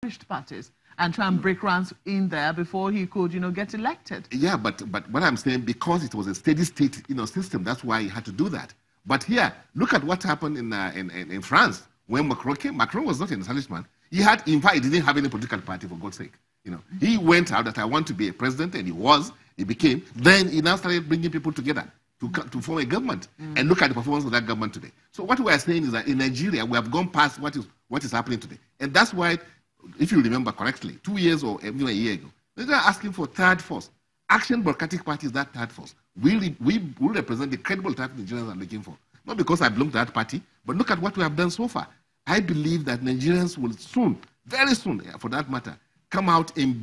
established parties and try and break ranks in there before he could, get elected. Yeah, but what I'm saying, because it was a steady state, system, that's why he had to do that. But here, look at what happened in France when Macron came. Macron was not an established man. In fact, he didn't have any political party, for God's sake. He went out that I want to be a president, and he became. Then he now started bringing people together to form a government. And look at the performance of that government today. So what we are saying is that in Nigeria, we have gone past what is happening today. And that's why, if you remember correctly, 2 years or even a year ago, they were asking for third force. Action Democratic Party is that third force. We will represent the credible type Nigerians are looking for. Not because I belong to that party, but look at what we have done so far. I believe that Nigerians will soon, very soon, for that matter, come out in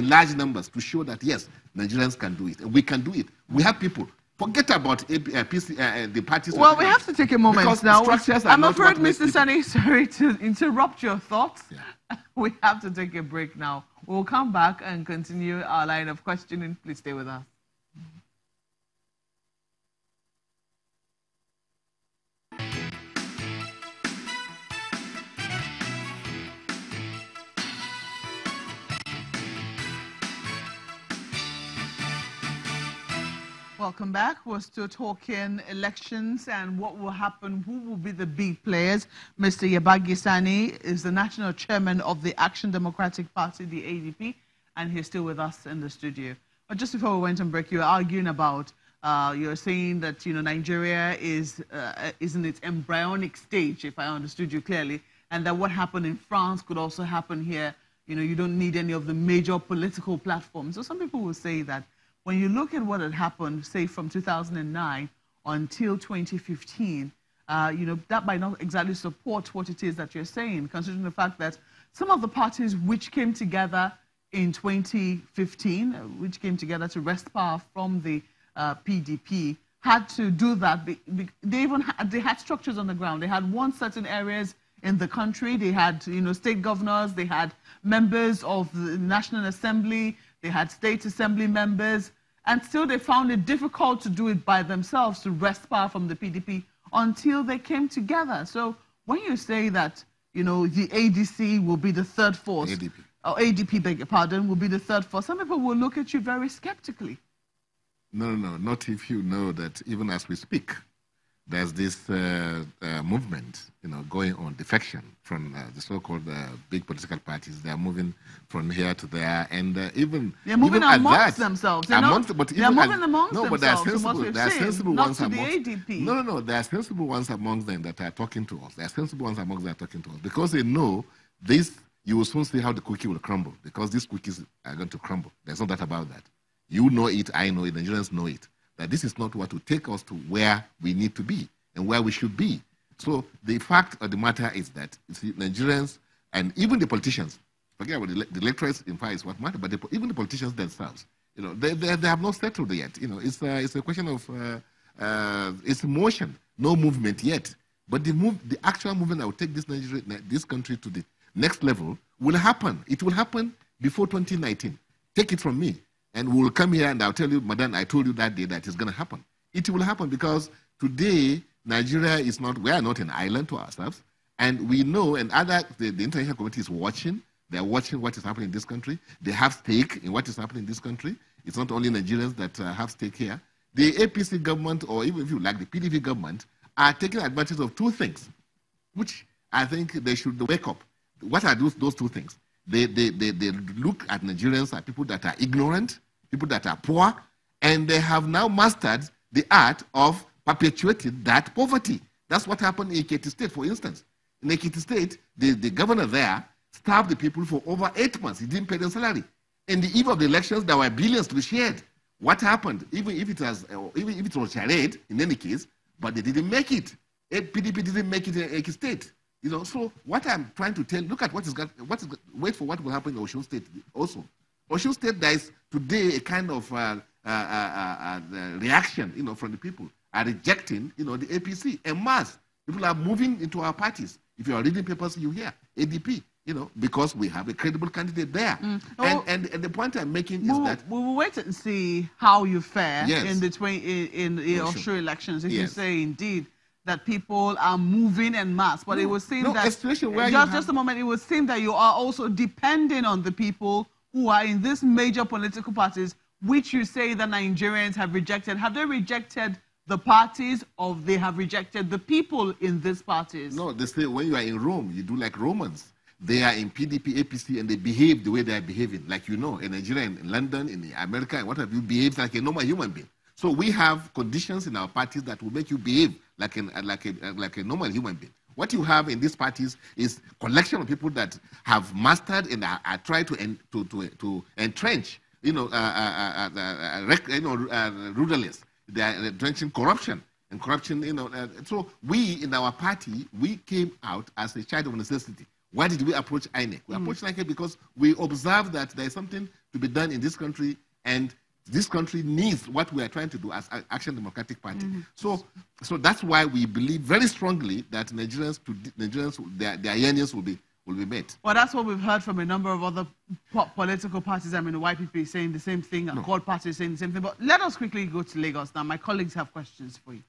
large numbers to show that, yes, Nigerians can do it. And we can do it. We have people. Forget about the parties. Well, we have to take a moment now. I'm afraid, Mr. Sani, sorry to interrupt your thoughts. Yeah. We have to take a break now. We'll come back and continue our line of questioning. Please stay with us. Welcome back. We're still talking elections and what will happen, who will be the big players. Mr. Yabagi Sani is the national chairman of the Action Democratic Party, the ADP, and he's still with us in the studio. But just before we went on break, you were arguing about, you're saying that, Nigeria is in its embryonic stage, if I understood you clearly, and that what happened in France could also happen here. You don't need any of the major political platforms. So some people will say that when you look at what had happened, say, from 2009 until 2015, that might not exactly support what it is that you're saying, considering the fact that some of the parties which came together in 2015, which came together to wrest power from the PDP, had to do that. They had structures on the ground. They had won certain areas in the country. They had, state governors. They had members of the National Assembly. They had state assembly members, and still they found it difficult to do it by themselves, to wrest power from the PDP until they came together. So when you say that, the ADC will be the third force, ADP, beg your pardon, will be the third force, some people will look at you very skeptically. No, not if you know that even as we speak, there's this movement, going on, defection from the so-called big political parties. They are moving from here to there, and they're moving amongst themselves. They're moving amongst themselves. But there are sensible ones amongst the ADP. No, there are sensible ones amongst them that are talking to us. There are sensible ones amongst them that are talking to us because they know this. You will soon see how the cookie will crumble because these cookies are going to crumble. There's no doubt about that. You know it, I know it, Nigerians know it. That this is not what will take us to where we need to be and where we should be. So the fact of the matter is that Nigerians and even the politicians, forget about the electorates, in fact, is what matters, but even the politicians themselves, they have not settled yet. It's a question of it's motion, no movement yet. But the actual movement that will take this country to the next level will happen. It will happen before 2019. Take it from me. And we'll come here and I'll tell you, Madam, I told you that day that it's going to happen. It will happen because today, Nigeria is not, we are not an island to ourselves. And we know, and the international community is watching. They're watching what is happening in this country. They have stake in what is happening in this country. It's not only Nigerians that have stake here. The APC government, or even if you like the PDP government, are taking advantage of two things, which I think they should wake up. What are those two things? They look at Nigerians as people that are ignorant, people that are poor, and they have now mastered the art of perpetuating that poverty. That's what happened in Ekiti State, for instance. In Ekiti State, the governor there starved the people for over 8 months. He didn't pay them salary. In the eve of the elections, there were billions to be shared. What happened? Even if it was charade, in any case, but they didn't make it. PDP didn't make it in Ekiti State. So what I'm trying to tell, look at wait for what will happen in Osun State also. Osun State, there is today a kind of reaction, from the people, are rejecting, the APC en masse. People are moving into our parties. If you are reading papers, you hear ADP, because we have a credible candidate there. And the point I'm making is that we will wait and see how you fare in the Osun elections. If you say indeed that people are moving en masse, but it would seem that just a moment, it would seem that you are also depending on the people who are in these major political parties, which you say the Nigerians have rejected. Have they rejected the parties, or they have rejected the people in these parties? No, they say when you are in Rome, you do like Romans. They are in PDP, APC, and they behave the way they are behaving. Like in Nigeria, in London, in America, and what have you, behaved like a normal human being. So we have conditions in our parties that will make you behave like a normal human being. What you have in these parties is collection of people that have mastered and are trying to entrench, rudderless. They are entrenching corruption. And corruption, so we in our party, we came out as a child of necessity. Why did we approach INEC? We approached INEC because we observed that there is something to be done in this country, and this country needs what we are trying to do as Action Democratic Party. So that's why we believe very strongly that Nigerians, their yearnings will be met. Well, that's what we've heard from a number of other political parties. I mean, the YPP is saying the same thing, Accord Party is saying the same thing. But let us quickly go to Lagos now. My colleagues have questions for you.